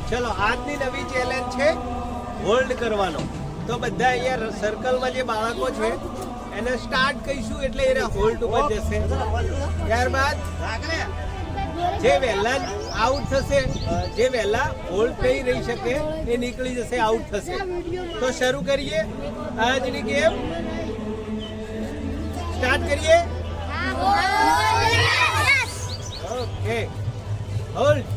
ચલો આજની નવી ચેલેન્જ છે હોલ્ડ કરવાનો. તો બધા અહીંયા સર્કલમાં જે બાળકો છે એને સ્ટાર્ટ કહીશું એટલે એને હોલ્ડ ઉપર જશે. ત્યારબાદ જે વહેલા આઉટ થશે, જે વહેલા હોલ્ડ થઈ રહી શકે એ નીકળી જશે, આઉટ થશે. તો શરૂ કરીએ આજની ગેમ. સ્ટાર્ટ કરીએ. Okay, hold.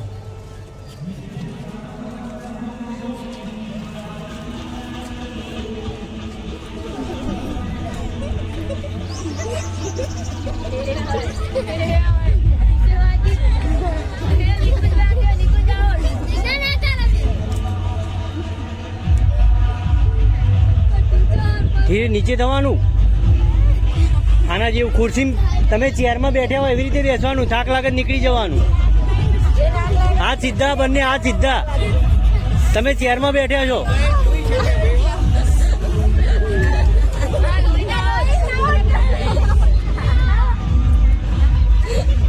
ધીરે નીચે થવાનું. આના જેવું ખુરશી તમે ચેરમાં બેઠા હોય એવી રીતે બેસવાનું. થાક લાગે નીકળી જવાનું. હાથ સીધા, બંને હાથ સીધા. તમે ચેરમાં બેઠા છો.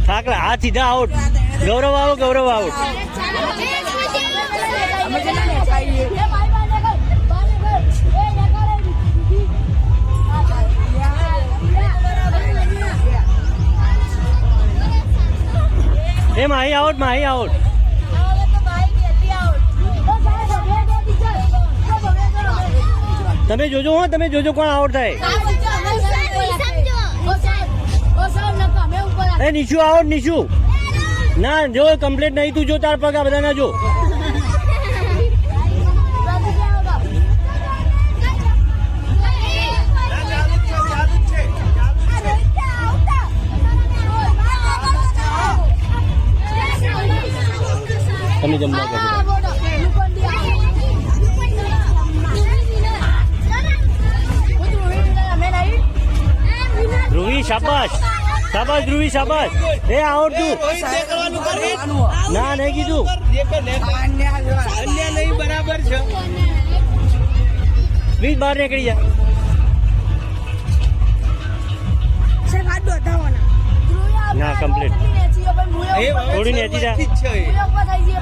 થાક હાથ સીધા. આઉટ. ગૌરવ આવો, ગૌરવ આઉટ. એ માહી આઉટ, માહી આઉટ. તમે જોજો હો, તમે જોજો કોણ આઉટ થાય. એ નીચું આઉટ, નીચું ના જો. કમ્પ્લીટ નહીં તું જો. તાર પગ આ બધા ના જો. તમે જમવા કરો. ધ્રુવી શાબાશ, શાબાશ ધ્રુવી શાબાશ. એ આઉટ તું. ના નહીં કીધું. અન્ય નહીં, બરાબર છે. પ્લીઝ બહાર નીકળી જા. ના કમ્પ્લીટ. થોડી નેચી જા,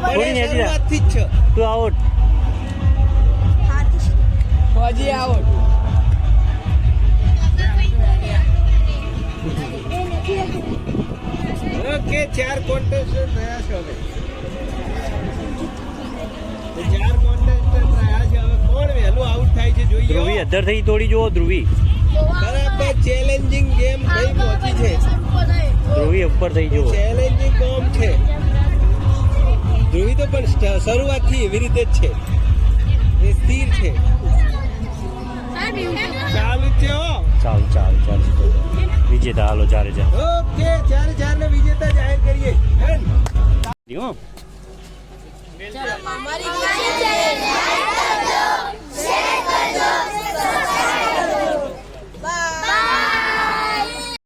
થોડી નેચી જા. તું આઉટ. ઓકે, 4 કોન્ટેસ્ટન્ટ થયા છે હવે. 4 કોન્ટેસ્ટન્ટ થયા છે હવે. કોણ વહેલું આઉટ થાય છે જોઈએ. ધ્રુવી અધર થઈ તોડી જુઓ. ધ્રુવી બરાબર. ચેલેન્જિંગ ગેમ થઈ પહોંચી છે. ધ્રુવી ઉપર થઈ જુઓ. ચેલેન્જિંગ ગેમ છે. ધ્રુવી તો પણ શરૂઆતથી એવી રીતે જ છે. એ સ્થિર છે. ચાલુ છે હો. ચાલ ચાલ ચાલ. વિજેતા હાલો 4-4. ઓકે, 4-4 ને વિજેતા જાહેર કરીએ. હો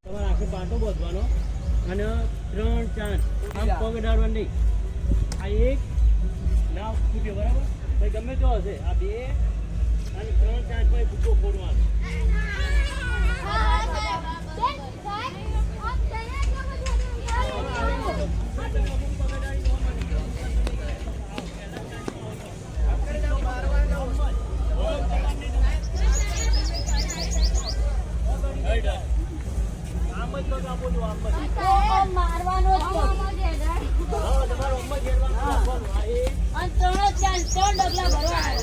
તમારે આખો પાટો બાંધવાનો અને 3-4 આમ પગ અડાડવા નહીં. આ એક નાવ ફૂટ્યો બરાબર. ભાઈ ગમે તો હશે. આ 2 અને 3-4 ભાઈ ફૂટો ફોડવાનો. મારવાનો ત્રણ ડગલા ભરવાના.